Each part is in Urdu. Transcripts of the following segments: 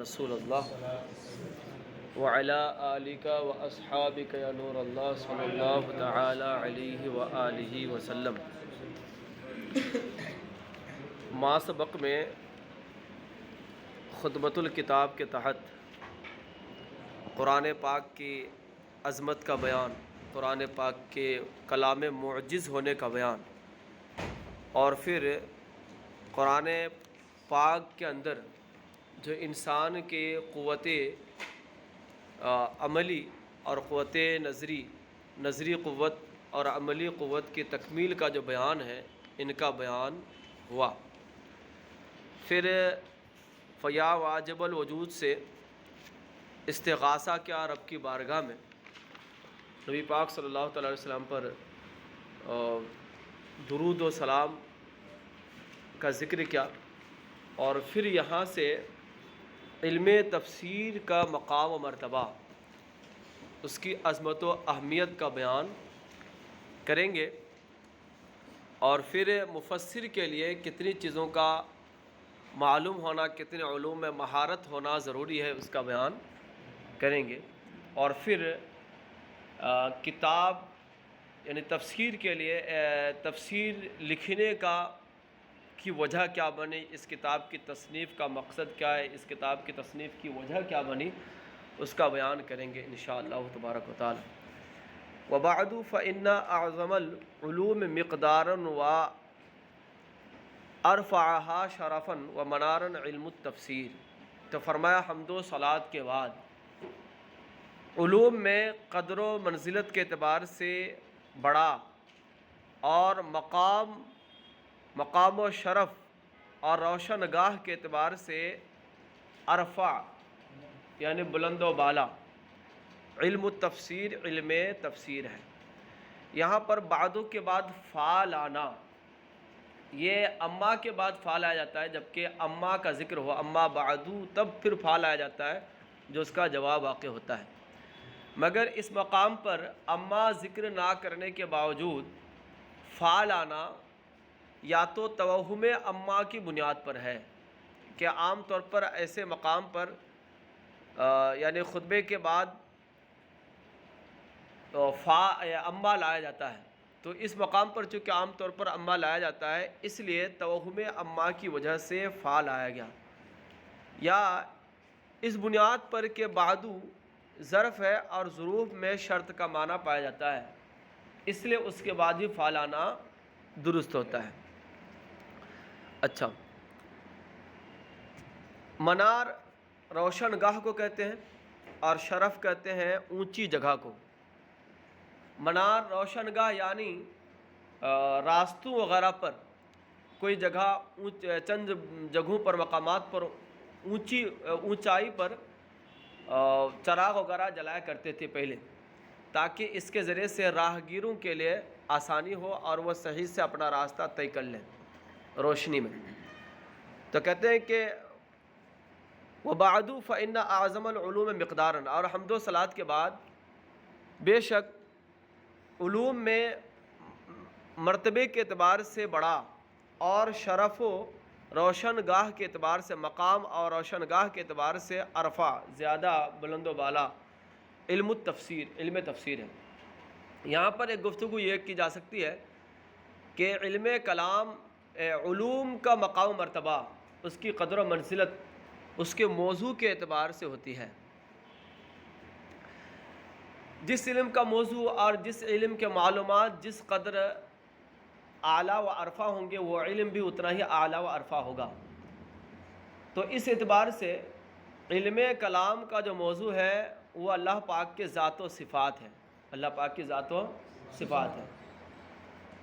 رسول اللہ وعلی آلک و اصحابک یا نور اللہ صلی اللہ تعالی علیہ وآلہ وسلم۔ ما سبق میں خطبۃ الکتاب کے تحت قرآن پاک کی عظمت کا بیان، قرآن پاک کے کلام معجز ہونے کا بیان، اور پھر قرآن پاک کے اندر جو انسان کے قوت عملی اور قوت نظری قوت اور عملی قوت کی تکمیل کا جو بیان ہے، ان کا بیان ہوا۔ پھر فیا واجب الوجود سے استغاثہ کیا رب کی بارگاہ میں، نبی پاک صلی اللہ تعالی علیہ وسلم پر درود و سلام کا ذکر کیا، اور پھر یہاں سے علم تفسیر کا مقام و مرتبہ، اس کی عظمت و اہمیت کا بیان کریں گے، اور پھر مفسر کے لیے کتنی چیزوں کا معلوم ہونا، کتنے علوم میں مہارت ہونا ضروری ہے، اس کا بیان کریں گے، اور پھر کتاب یعنی تفسیر کے لیے تفسیر لکھنے کی وجہ کیا بنی، اس کتاب کی تصنیف کا مقصد کیا ہے، اس کتاب کی تصنیف کی وجہ کیا بنی، اس کا بیان کریں گے انشاءاللہ تبارک و تعالی۔ وبعد فإن أعظم العلوم مقدارا وأرفعها شرفا ومنارا علم التفسیر۔ تو فرمایا حمد و صلات کے بعد علوم میں قدر و منزلت کے اعتبار سے بڑا اور مقام و شرف اور روشن گاہ کے اعتبار سے ارفع یعنی بلند و بالا علم التفسیر، علم تفسیر ہے۔ یہاں پر بعدو کے بعد فا لانا، یہ اما کے بعد فا لایا جاتا ہے، جبکہ اما کا ذکر ہو، اما بعدو، تب پھر فا لایا جاتا ہے جو اس کا جواب واقع ہوتا ہے۔ مگر اس مقام پر اما ذکر نہ کرنے کے باوجود فا لانا یا تو توہم اما کی بنیاد پر ہے کہ عام طور پر ایسے مقام پر یعنی خطبے کے بعد اما لایا جاتا ہے، تو اس مقام پر چونکہ عام طور پر اما لایا جاتا ہے، اس لیے توہم اما کی وجہ سے فا لایا گیا، یا اس بنیاد پر کہ بعدو ظرف ہے اور ظروف میں شرط کا معنی پایا جاتا ہے، اس لیے اس کے بعد ہی فا لانا درست ہوتا ہے۔ اچھا، منار روشن گاہ کو کہتے ہیں، اور شرف کہتے ہیں اونچی جگہ کو۔ منار روشن گاہ یعنی راستوں وغیرہ پر کوئی جگہ چند جگہوں پر، مقامات پر اونچائی پر چراغ وغیرہ جلایا کرتے تھے پہلے، تاکہ اس کے ذریعے سے راہگیروں کے لیے آسانی ہو اور وہ صحیح سے اپنا راستہ طے کر لیں روشنی میں۔ تو کہتے ہیں کہ وبعد فإن أعظم العلوم مقدارا، اور حمد و صلات کے بعد بے شک علوم میں مرتبے کے اعتبار سے بڑا اور شرف و روشن گاہ کے اعتبار سے، مقام اور روشن گاہ کے اعتبار سے ارفع زیادہ بلند و بالا علم التفسیر، علم تفسیر ہے۔ یہاں پر ایک گفتگو یہ کی جا سکتی ہے کہ علم کلام علوم کا مقام و مرتبہ، اس کی قدر و منزلت اس کے موضوع کے اعتبار سے ہوتی ہے۔ جس علم کا موضوع اور جس علم کے معلومات جس قدر اعلیٰ و عرفہ ہوں گے، وہ علم بھی اتنا ہی اعلیٰ و عرفہ ہوگا۔ تو اس اعتبار سے علم کلام کا جو موضوع ہے وہ اللہ پاک کے ذات و صفات ہے، اللہ پاک کی ذات و صفات ہے،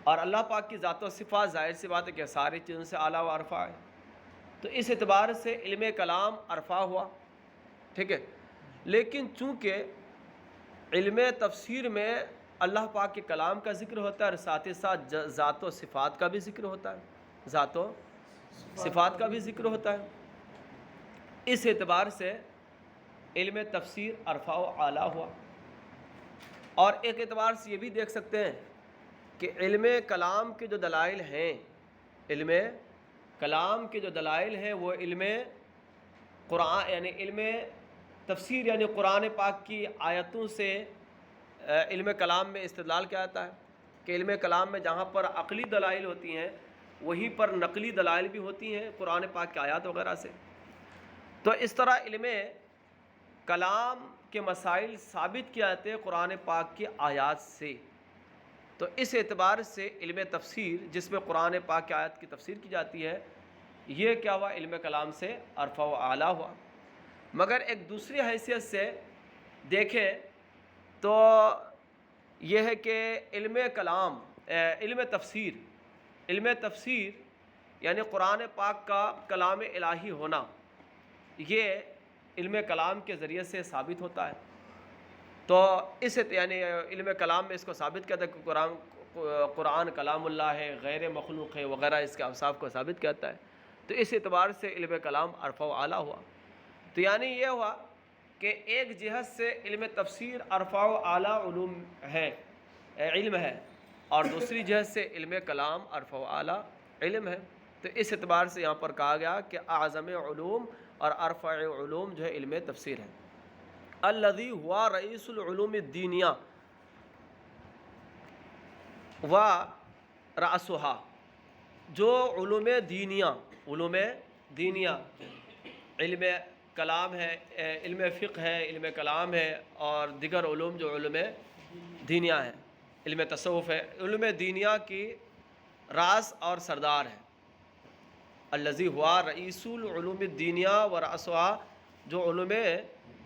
اور اللہ پاک کی ذات و صفات ظاہر سی بات ہے کہ ساری چیزوں سے اعلیٰ و عرفہ ہے، تو اس اعتبار سے علم کلام عرفہ ہوا، ٹھیک ہے۔ لیکن چونکہ علم تفسیر میں اللہ پاک کے کلام کا ذکر ہوتا ہے اور ساتھ ہی ساتھ ذات و صفات کا بھی ذکر ہوتا ہے، ذات و صفات کا بھی ذکر ہوتا ہے، اس اعتبار سے علم تفسیر عرفہ و اعلیٰ ہوا۔ اور ایک اعتبار سے یہ بھی دیکھ سکتے ہیں کہ علم کلام کے جو دلائل ہیں، علم کلام کے جو دلائل ہیں وہ علم قرآن یعنی علم تفسیر یعنی قرآن پاک کی آیتوں سے علم کلام میں استدلال کیا جاتا ہے کہ علم کلام میں جہاں پر عقلی دلائل ہوتی ہیں وہیں پر نقلی دلائل بھی ہوتی ہیں قرآن پاک کی آیات وغیرہ سے. تو اس طرح علم کلام کے مسائل ثابت کیا جاتے ہیں قرآن پاک کی آیات سے. تو اس اعتبار سے علم تفسیر جس میں قرآن پاک کی آیات کی تفسیر کی جاتی ہے یہ کیا ہوا علم کلام سے ارفع و اعلیٰ ہوا. مگر ایک دوسری حیثیت سے دیکھیں تو یہ ہے کہ علم کلام علم تفسیر یعنی قرآن پاک کا کلام الہی ہونا یہ علم کلام کے ذریعے سے ثابت ہوتا ہے. تو اس یعنی علم کلام میں اس کو ثابت کرتا ہے کہ قرآن کلام اللہ ہے غیر مخلوق ہے وغیرہ اس کے اوصاف کو ثابت کرتا ہے. تو اس اعتبار سے علم کلام ارفع و اعلیٰ ہوا. تو یعنی یہ ہوا کہ ایک جہت سے علم تفسیر ارفع و اعلیٰ علم ہے اور دوسری جہت سے علم کلام ارفع و اعلیٰ علم ہے. تو اس اعتبار سے یہاں پر کہا گیا کہ اعظم علوم اور ارفع علوم جو ہے علم تفسیر ہے. الذی ہوا رئیس العلوم الدینیہ و رأسہا، جو علوم دینیہ علم کلام ہے، علم فقہ ہے، علم کلام ہے اور دیگر علوم جو علوم دینیہ ہیں، علم تصوف ہے، علوم دینیہ کی راس اور سردار ہے. الذی ہوا رئیس العلوم الدینیہ و رأسہا، جو علوم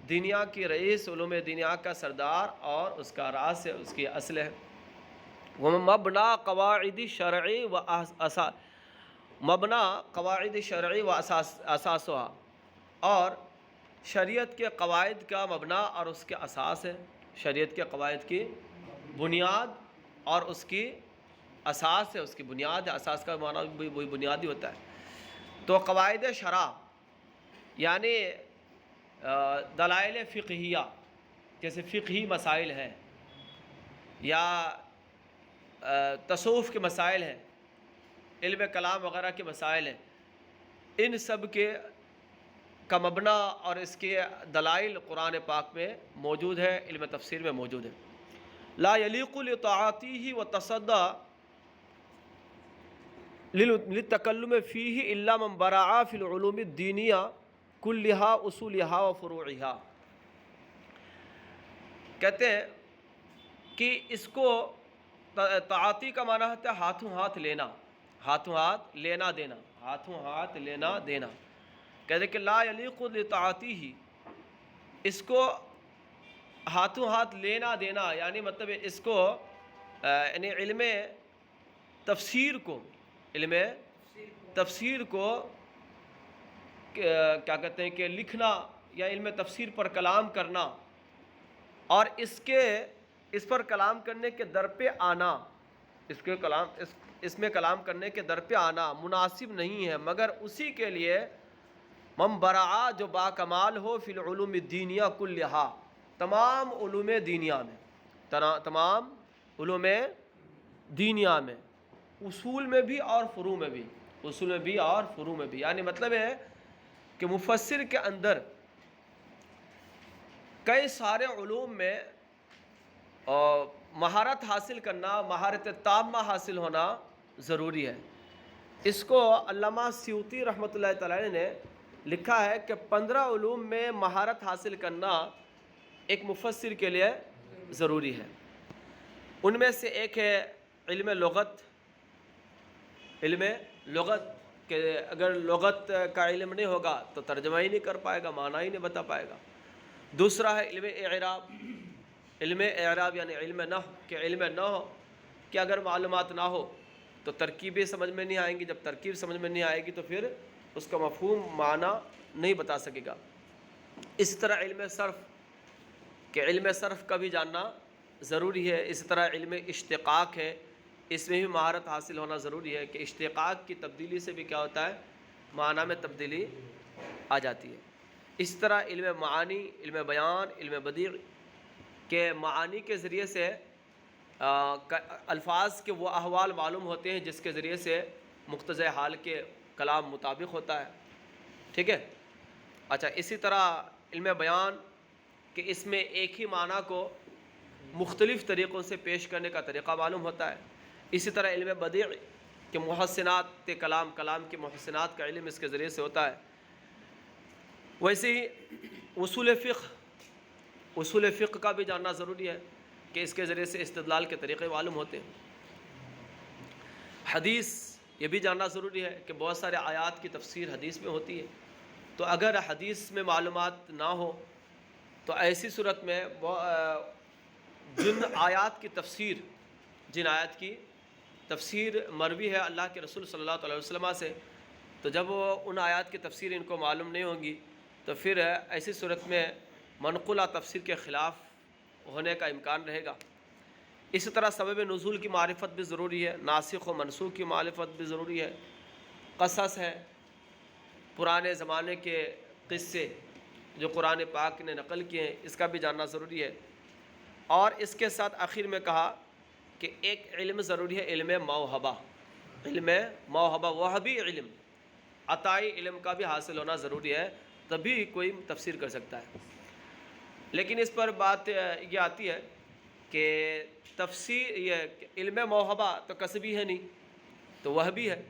دینیہ کی رئیس، علوم دینیہ کا سردار اور اس کا راس ہے، اس کی اصل ہے. مبنا قواعد شرعی و اساسها، اور شریعت کے قواعد کا مبنا اور اس کے اساس ہے. شریعت کے قواعد کی بنیاد اور اس کی اساس ہے، اس کی بنیاد ہے. اساس کا معنی بھی وہی بنیادی ہوتا ہے. تو قواعد شرع یعنی دلائل فقہیہ جیسے فقہی مسائل ہیں یا تصوف کے مسائل ہیں، علم کلام وغیرہ کے مسائل ہیں، ان سب کے کا مبنا اور اس کے دلائل قرآن پاک میں موجود ہے، علم تفسیر میں موجود ہے. لا یلیق لطاعتہ وتصدی للتکلم فیہ الا من برع فی العلوم الدینیہ کلہا اصولہا و فروعہا. کہتے ہیں کہ اس کو تعاطی کا معنی ہوتا ہے ہاتھوں ہاتھ لینا، ہاتھوں ہاتھ لینا دینا، ہاتھوں ہاتھ لینا دینا. کہتے ہیں کہ لا یلیق لطاعتہ، اس کو ہاتھوں ہاتھ لینا دینا یعنی مطلب اس کو یعنی علم تفسیر کو کیا کہتے ہیں کہ لکھنا یا علم تفسیر پر کلام کرنا اور اس پر کلام کرنے کے در پہ آنا، اس میں کلام کرنے کے در پہ آنا مناسب نہیں ہے، مگر اسی کے لیے من برع جو با کمال ہو فی العلوم الدینیہ کلہا، تمام علوم دینیہ میں اصول میں بھی اور فروع میں بھی. یعنی مطلب ہے کہ مفسر کے اندر کئی سارے علوم میں مہارت حاصل کرنا، مہارت تامہ حاصل ہونا ضروری ہے. اس کو علامہ سیوطی رحمۃ اللہ تعالی نے لکھا ہے کہ 15 علوم میں مہارت حاصل کرنا ایک مفسر کے لیے ضروری ہے. ان میں سے ایک ہے علم لغت کہ اگر لغت کا علم نہیں ہوگا تو ترجمہ ہی نہیں کر پائے گا، معنی ہی نہیں بتا پائے گا. دوسرا ہے علم اعراب یعنی علم نحو کہ علم نحو کہ اگر معلومات نہ ہو تو ترکیبیں سمجھ میں نہیں آئیں گی، جب ترکیب سمجھ میں نہیں آئے گی تو پھر اس کا مفہوم معنی نہیں بتا سکے گا. اس طرح علم صرف کہ علم صرف کا بھی جاننا ضروری ہے. اس طرح علم اشتقاق ہے، اس میں بھی مہارت حاصل ہونا ضروری ہے کہ اشتقاق کی تبدیلی سے بھی کیا ہوتا ہے، معنی میں تبدیلی آ جاتی ہے. اس طرح علم معانی، علم بیان، علم بدیع کے معانی کے ذریعے سے الفاظ کے وہ احوال معلوم ہوتے ہیں جس کے ذریعے سے مقتضی حال کے کلام مطابق ہوتا ہے. ٹھیک ہے. اچھا، اسی طرح علم بیان کہ اس میں ایک ہی معنی کو مختلف طریقوں سے پیش کرنے کا طریقہ معلوم ہوتا ہے. اسی طرح علم بدیع کہ محسنات کلام، کلام کے محسنات کا علم اس کے ذریعے سے ہوتا ہے. ویسے ہی اصول فقہ کا بھی جاننا ضروری ہے کہ اس کے ذریعے سے استدلال کے طریقے معلوم ہوتے ہیں. حدیث یہ بھی جاننا ضروری ہے کہ بہت سارے آیات کی تفسیر حدیث میں ہوتی ہے. تو اگر حدیث میں معلومات نہ ہو تو ایسی صورت میں جن آیات کی تفسیر مروی ہے اللہ کے رسول صلی اللہ علیہ وسلم سے، تو جب ان آیات کی تفسیر ان کو معلوم نہیں ہوگی تو پھر ایسی صورت میں منقولہ تفسیر کے خلاف ہونے کا امکان رہے گا. اسی طرح سبب نزول کی معرفت بھی ضروری ہے، ناسخ و منسوخ کی معرفت بھی ضروری ہے. قصص ہے، پرانے زمانے کے قصے جو قرآن پاک نے نقل کیے ہیں، اس کا بھی جاننا ضروری ہے. اور اس کے ساتھ آخر میں کہا کہ ایک علم ضروری ہے، علم موہبہ. علم موہبہ وہبی علم، عطائی علم کا بھی حاصل ہونا ضروری ہے، تبھی کوئی تفسیر کر سکتا ہے. لیکن اس پر بات یہ آتی ہے کہ تفسیر یہ علم موہبہ تو کسبی ہے نہیں، تو وہبی ہے.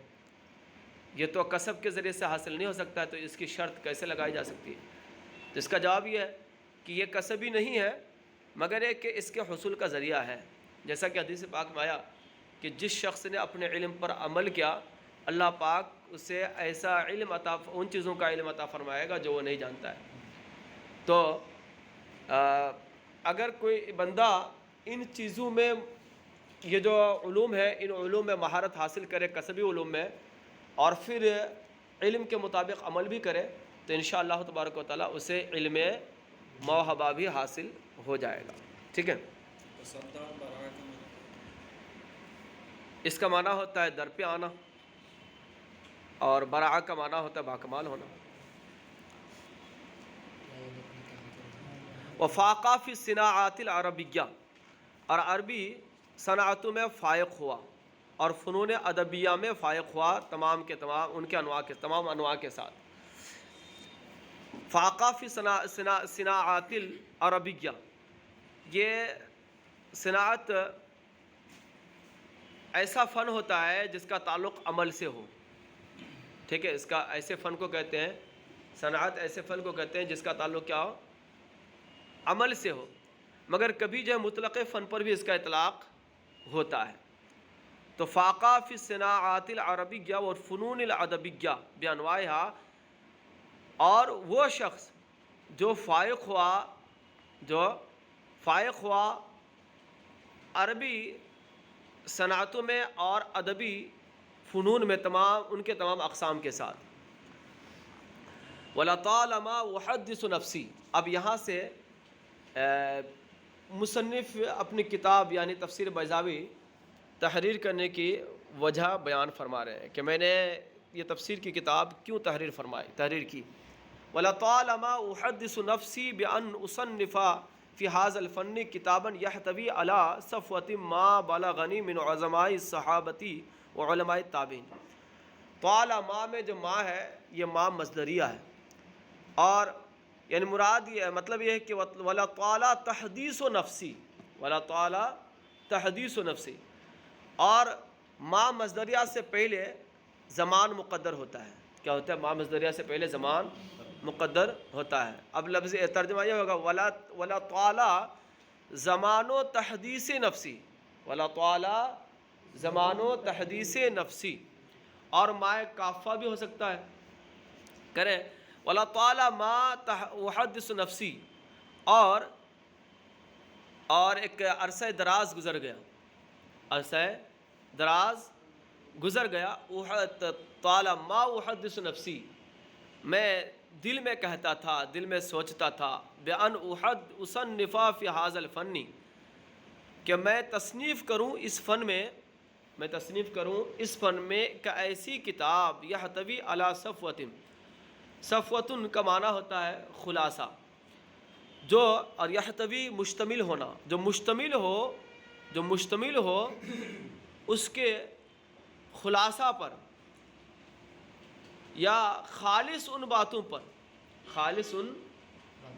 یہ تو کسب کے ذریعے سے حاصل نہیں ہو سکتا ہے، تو اس کی شرط کیسے لگائی جا سکتی ہے؟ تو اس کا جواب یہ ہے کہ یہ کسبی نہیں ہے، مگر ایک کہ اس کے حصول کا ذریعہ ہے. جیسا کہ حدیث پاک میں آیا کہ جس شخص نے اپنے علم پر عمل کیا، اللہ پاک اسے ایسا علم ان چیزوں کا علم عطا فرمائے گا جو وہ نہیں جانتا ہے. تو اگر کوئی بندہ ان چیزوں میں، یہ جو علوم ہے، ان علوم میں مہارت حاصل کرے، کسبی علوم میں، اور پھر علم کے مطابق عمل بھی کرے، تو انشاءاللہ تبارک و تعالیٰ اسے علم موہبہ بھی حاصل ہو جائے گا. ٹھیک ہے. اس کا معنی ہوتا ہے در پہ آنا، اور براء کا معنی ہوتا ہے باکمال ہونا. وفاقہ فی الصناعات العربیہ، اور عربی صنعتوں میں فائق ہوا اور فنون ادبیہ میں فائق ہوا، تمام کے تمام ان کے تمام انواع کے ساتھ. فاقہ فی صناعات العربیہ، یہ صنعت ایسا فن ہوتا ہے جس کا تعلق عمل سے ہو. ٹھیک ہے، اس کا ایسے فن کو کہتے ہیں صنعت، ایسے فن کو کہتے ہیں جس کا تعلق کیا ہو؟ عمل سے ہو. مگر کبھی جو ہے مطلق فن پر بھی اس کا اطلاق ہوتا ہے. تو فاقہ فی الصناعات العربیہ والفنون الادبیہ بانواعها، اور وہ شخص جو فائق ہوا عربی صنعتوں میں اور ادبی فنون میں، ان کے تمام اقسام کے ساتھ. وَلَطَالَمَا أُحَدِّثُ نَفْسِي، اب یہاں سے مصنف اپنی کتاب یعنی تفسیر بیضاوی تحریر کرنے کی وجہ بیان فرما رہے ہیں کہ میں نے یہ تفسیر کی کتاب کیوں تحریر کی. وَلَطَالَمَا أُحَدِّثُ نَفْسِي بِأَنْ أُصَنِّفَ فِي هَذَا الْفَنِّ كِتَابًا يَحْتَوِي عَلَى صَفْوَةٍ مَا بَلَغَنِي مِنْ عُظَمَاءِ الصَّحَابَةِ وعلماء التابعین. طال ما میں جو ما ہے یہ ما مصدریہ ہے، اور یعنی مراد یہ مطلب یہ ہے کہ ولا طال تحدیث و نفسی، ولا طال تحدیث و نفسی، اور ما مصدریہ سے پہلے زمان مقدر ہوتا ہے. کیا ہوتا ہے؟ ما مصدریہ سے پہلے زمان مقدر ہوتا ہے. اب لفظ ترجمہ یہ ہوگا ولا طال زمان و تحدیث نفسی، ولا طال زمان و تحدیث نفسی. اور ما کافہ بھی ہو سکتا ہے، کریں ولا طال ما احدث نفسی، اور ایک عرصہ دراز گزر گیا، طال ما احدث نفسی، میں دل میں کہتا تھا، دل میں سوچتا تھا، بأن اصنف فی هذا الفن، کہ میں تصنیف کروں اس فن میں، کہ ایسی کتاب یحتوی علی صفوۃ کا معنی ہوتا ہے خلاصہ، اور یحتوی مشتمل ہونا، جو مشتمل ہو اس کے خلاصہ پر، یا خالص ان باتوں پر خالص ان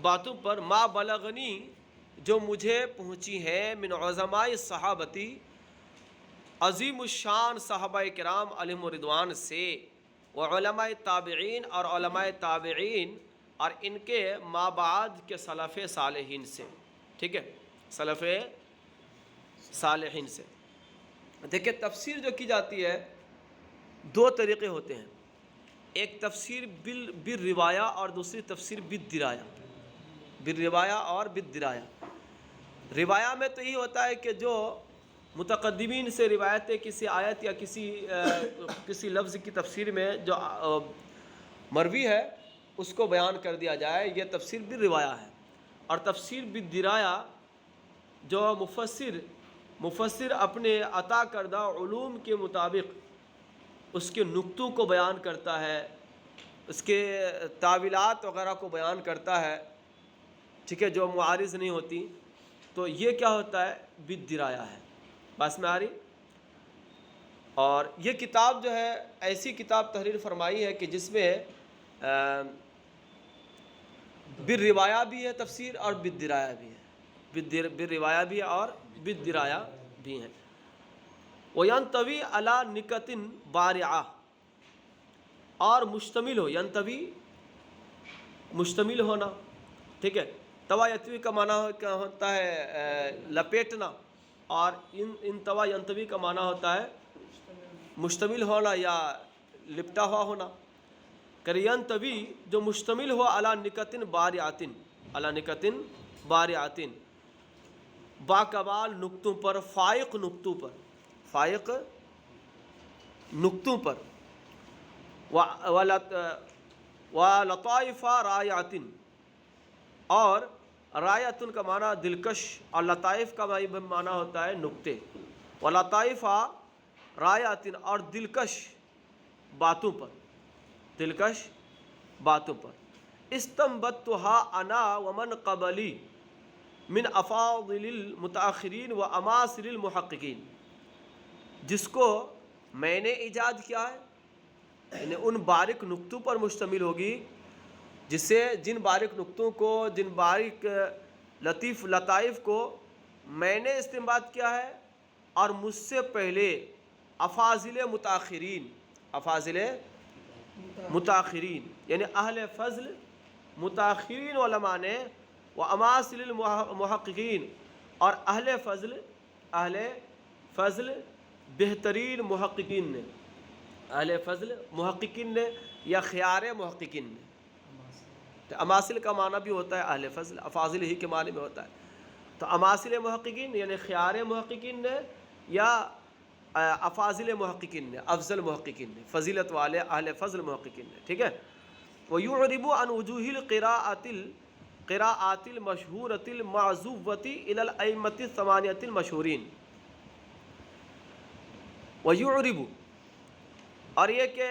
باتوں پر ما بلغنی جو مجھے پہنچی ہیں من عظماء صحابتی عظیم الشان صحابہ کرام علیہم الرضوان سے، وعلماء تابعین اور علماء تابعین اور ان کے ما بعد کے سلف صالحین سے، ٹھیک ہے، سلف صالحین سے۔ دیکھیں تفسیر جو کی جاتی ہے دو طریقے ہوتے ہیں، ایک تفسیر بالروایا اور دوسری تفسیر بالدرایا، بالروایا اور بالدرایا۔ روایہ میں تو یہ ہوتا ہے کہ جو متقدمین سے روایت کسی آیت یا کسی لفظ کی تفسیر میں جو مروی ہے اس کو بیان کر دیا جائے، یہ تفسیر بالروایا ہے۔ اور تفسیر بالدرایا جو مفسر اپنے عطا کردہ علوم کے مطابق اس کے نقطوں کو بیان کرتا ہے، اس کے تاویلات وغیرہ کو بیان کرتا ہے، ٹھیک ہے، جو معارض نہیں ہوتی، تو یہ کیا ہوتا ہے؟ بالدرایا ہے۔ بس میں آ رہی؟ اور یہ کتاب جو ہے ایسی کتاب تحریر فرمائی ہے کہ جس میں بالروایا بھی ہے تفسیر اور بالدرایا بھی ہے، بالروایا بھی ہے اور بالدرایا بھی ہیں۔ وَيَنْتَوِي عَلَى نِكَةٍ بَارِعَةٍ، اور مشتمل ہو، ینتوی مشتمل ہونا، ٹھیک ہے، توا یتوی کا معنی ہوتا ہے لپیٹنا، اور انتوا ینتوی کا معنی ہوتا ہے مشتمل ہونا یا لپٹا ہوا ہونا۔ ینتوی جو مشتمل ہو علی نکتن بارعتن، علی نکتن بارعتن، باکمال نقطوں پر، فائق نقطوں پر، فائق نقطوں پر، وَلَطَائِفَ رَائِعَةٍ، اور رایتن کا معنی دلکش، اور لطائف کا معنی ہوتا ہے نقطے، وَلَطَائِفَ رَائِعَةٍ، اور دلکش باتوں پر، دلکش باتوں پر۔ استنبطتها انا ومن قبلی من افاضل المتاخرین و اماثل المحققین، جس کو میں نے ایجاد کیا ہے، یعنی ان باریک نقطوں پر مشتمل ہوگی جن باریک نقطوں کو، جن باریک لطیف لطائف کو میں نے استنباط کیا ہے، اور مجھ سے پہلے افاضل متاخرین، افاضل متاخرین یعنی اہل فضل متاخرین علماء نے، و اماثل المحققین، اور اہل فضل بہترین محققین نے، اہل فضل محققین نے یا خیار محققین نے۔ تو اماثل کا معنی بھی ہوتا ہے اہل فضل، افاضل ہی کے معنی میں ہوتا ہے، تو اماثل محققین یعنی خیار محققین نے یا افاضل محققین نے، افضل محققین نے، فضیلت والے اہل فضل محققین نے، ٹھیک ہے۔ وَيُعْرِبُ عَنْ وُجُوهِ الْقِرَاءَاتِ الْمَشْهُورَةِ الْمَعْزُوفَةِ إِلَى الْأَئِمَّةِ الثَّمَانِيَةِ الْمَشْهُورِينَ۔ وَيُعْرِبُ، اور یہ کہ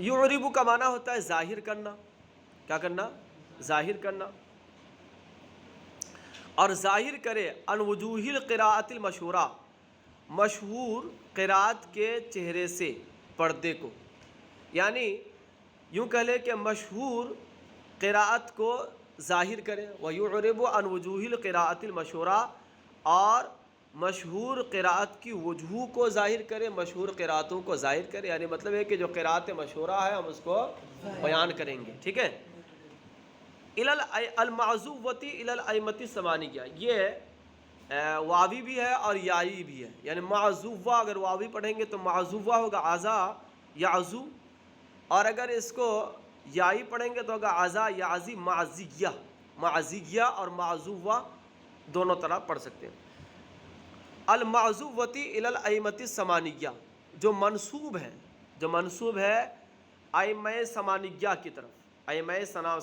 یعرب کا معنی ہوتا ہے ظاہر کرنا، کیا کرنا؟ ظاہر کرنا، اور ظاہر کرے عن وجوہ القراءۃ المشہورہ، مشہور قراءت کے چہرے سے، پردے کو، یعنی یوں کہہ لے کہ مشہور قراءت کو ظاہر کرے، وَيُعْرِبُ عَنْ وُجُوهِ الْقِرَاءَةِ الْمَشْهُورَةِ، اور مشہور قراءت کی وجوہ کو ظاہر کرے، مشہور قراءتوں کو ظاہر کرے، یعنی مطلب ہے کہ جو قراءت مشہورہ ہے ہم اس کو بیان کریں گے، ٹھیک ہے۔ المعزوفۃ الی الائمۃ الثمانیہ، یہ واوی بھی ہے اور یائی بھی ہے، یعنی معزوفہ اگر واوی پڑھیں گے تو معزوفہ ہوگا عزا یعزو، اور اگر اس کو یائی پڑھیں گے تو ہوگا عزا یعزی معزیہ، معزیہ اور معزوفہ دونوں طرح پڑھ سکتے ہیں۔ المعزوفۃ الی الائمۃ الثمانیہ، جو منسوب ہے ائمہ ثمانیہ کی طرف، ائمہ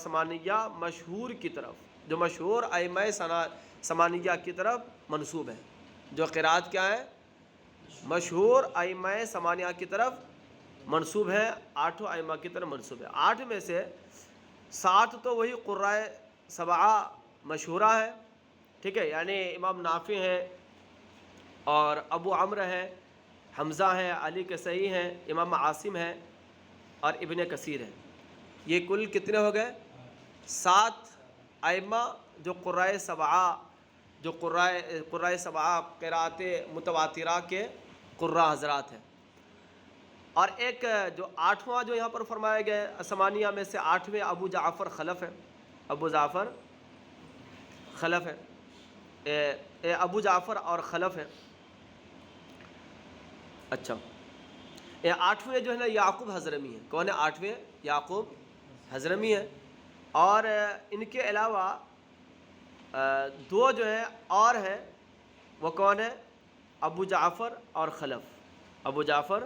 ثمانیہ مشہور کی طرف، جو مشہور ائمہ ثمانیہ کی طرف منسوب ہے، جو قراءت کیا ہے؟ مشہور ائمہ ثمانیہ کی طرف منسوب ہے، 8 ائمہ کی طرف منسوب ہے۔ 8 میں سے 7 تو وہی قرائے 7 مشہورہ ہے، ٹھیک ہے، یعنی امام نافع ہے اور ابو عمرو ہے، حمزہ ہے، علی کسائی ہیں، امام عاصم ہے، اور ابن کثیر ہے۔ یہ کل کتنے ہو گئے؟ 7 ائمہ جو قرائے سبعہ قراءت متواترہ کے قراء حضرات ہیں۔ اور ایک جو 8واں جو یہاں پر فرمایا گیا ہے ثمانیہ میں سے 8ویں ابو جعفر خلف ہے، ابو جعفر خلف ہے، ابو جعفر اور خلف ہے۔ اچھا، یہ 8ویں جو ہے نا یعقوب حضرمی ہے۔ کون ہے 8ویں؟ یعقوب حضرمی ہے۔ اور ان کے علاوہ 2 جو ہیں اور ہیں، وہ کون ہے؟ ابو جعفر اور خلف، ابو جعفر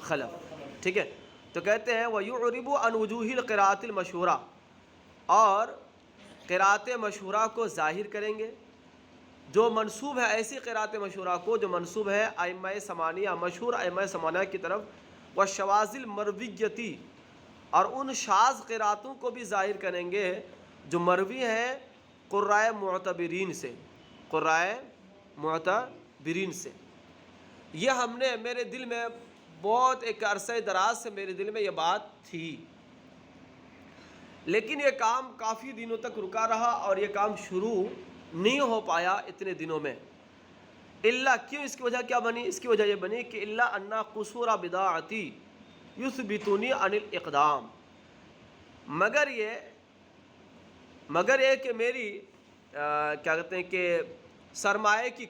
خلف، ٹھیک ہے۔ تو کہتے ہیں وَيُعْرِبُ عَنْ وُجُوهِ الْقِرَاءَةِ الْمَشْهُورَةِ، اور قراءت مشہورہ کو ظاہر کریں گے، جو منسوب ہے ایسی قراءت مشہورہ کو جو منسوب ہے ائمہ ثمانیہ، مشہور ائمہ ثمانیہ کی طرف، وَالشَّوَاذِ الْمَرْوِيَّةِ، اور ان شاذ قراءتوں کو بھی ظاہر کریں گے جو مروی ہیں قرائے معتبرین سے، قرائے معتبرین سے۔ یہ ہم نے میرے دل میں بہت ایک عرصہ دراز سے میرے دل میں یہ بات تھی، لیکن یہ کام کافی دنوں تک رکا رہا اور یہ کام شروع نہیں ہو پایا اتنے دنوں میں۔ اللہ کیوں؟ اس کی وجہ کیا بنی؟ اس کی وجہ یہ بنی کہ اللہ انا قصور بداعتی یثبتونی عن الاقدام، مگر یہ کہ میری کیا کہتے ہیں کہ سرمایہ کی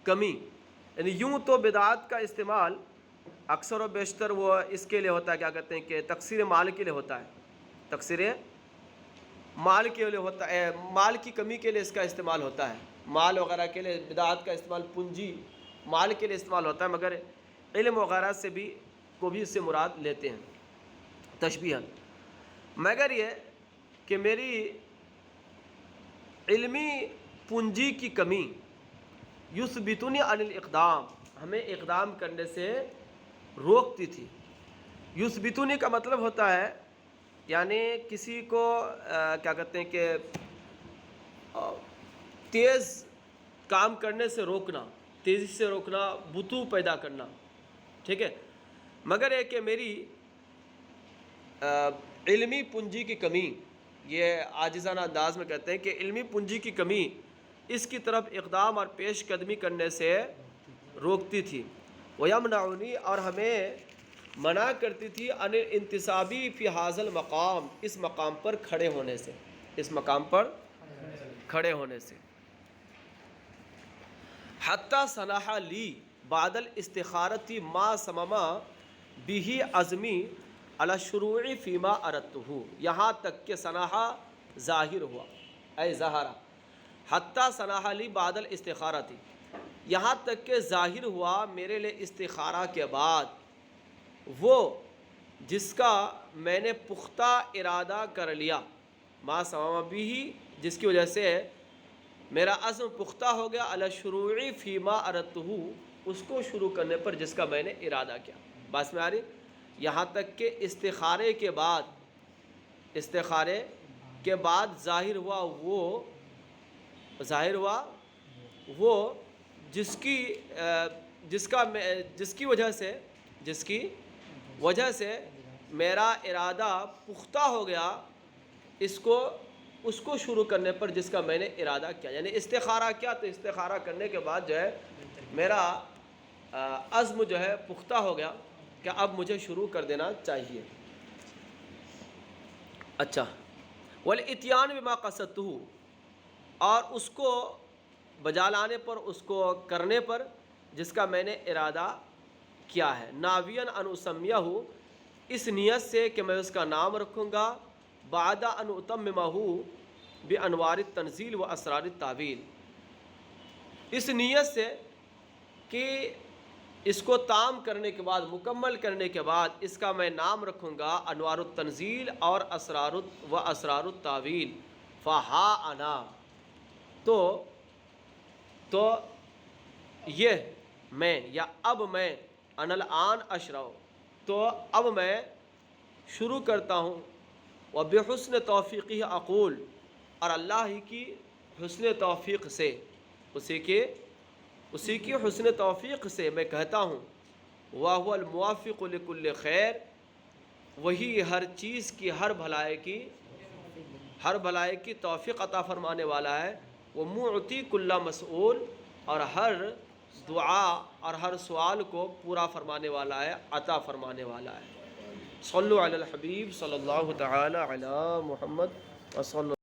کمی، یعنی یوں تو بدعات کا استعمال اکثر و بیشتر وہ اس کے لیے ہوتا ہے، کیا کہتے ہیں کہ تقصیر مال کے لیے ہوتا ہے، تقصیر مال کے لیے ہوتا ہے، مال کی کمی کے لیے اس کا استعمال ہوتا ہے، مال وغیرہ کے لیے بدعات کا استعمال پونجی مال کے لیے استعمال ہوتا ہے، مگر علم وغیرہ سے بھی کو بھی اس سے مراد لیتے ہیں تشبیہاً۔ مگر یہ کہ میری علمی پونجی کی کمی یثبتونی عن الاقدام، ہمیں اقدام کرنے سے روکتی تھی۔ یثبتونی کا مطلب ہوتا ہے یعنی کسی کو کیا کہتے ہیں کہ تیز کام کرنے سے روکنا، تیزی سے روکنا، بطو پیدا کرنا، ٹھیک ہے۔ مگر یہ کہ میری علمی پونجی کی کمی، یہ عاجزانہ انداز میں کہتے ہیں کہ علمی پونجی کی کمی اس کی طرف اقدام اور پیش قدمی کرنے سے روکتی تھی۔ وَيَمْنَعُنِي، اور ہمیں منع کرتی تھی عن انتصابی فی حاض المقام، اس مقام پر کھڑے ہونے سے، اس مقام پر کھڑے ہونے سے۔ حتیٰ صنح لی بعد الاستخارتی ما سمما بھی عزمی علی الشروع فیما اردتہ، یہاں تک کہ صنح ظاہر ہوا، اے ظہرہ، حتیٰ صنح لی بعد الاستخارتی، یہاں تک کہ ظاہر ہوا میرے لیے استخارہ کے بعد وہ جس کا میں نے پختہ ارادہ کر لیا، ما سمما بھی، جس کی وجہ سے میرا عزم پختہ ہو گیا، علی الشروع فیما اردتہ، اس کو شروع کرنے پر جس کا میں نے ارادہ کیا۔ بات میں آ رہی؟ یہاں تک کہ استخارے کے بعد ظاہر ہوا وہ جس کی وجہ سے میرا ارادہ پختہ ہو گیا، اس کو شروع کرنے پر جس کا میں نے ارادہ کیا، یعنی استخارہ کیا، تو استخارہ کرنے کے بعد جو ہے میرا عزم جو ہے پختہ ہو گیا کہ اب مجھے شروع کر دینا چاہیے۔ اچھا، والاتیان بما قصدتہ، اور اس کو بجا لانے پر، اس کو کرنے پر جس کا میں نے ارادہ کیا ہے، ناویاً ان اسمیہ، اس نیت سے کہ میں اس کا نام رکھوں گا، بعد ان اتممہ بانوار التنزیل و اسرار التاویل، اس نیت سے کہ اس کو تام کرنے کے بعد، مکمل کرنے کے بعد اس کا میں نام رکھوں گا انوار التنزیل اور اسرار التاویل، فہا انا، تو یہ میں، یا اب میں، انا الآن اشرع، تو اب میں شروع کرتا ہوں، وبحسن توفیقہ اقول، اور اللہ ہی کی حسن توفیق سے، اسی کی حسن توفیق سے میں کہتا ہوں، وَهُوَ الْمُوَفِّقُ لِكُلِّ خیر، وہی ہر چیز کی ہر بھلائی کی توفیق عطا فرمانے والا ہے، وہ معطی کل مسئول، اور ہر دعا اور ہر سوال کو پورا فرمانے والا ہے، عطا فرمانے والا ہے۔ صلو علی الحبیب صلی اللہ تعالی علی محمد وصلی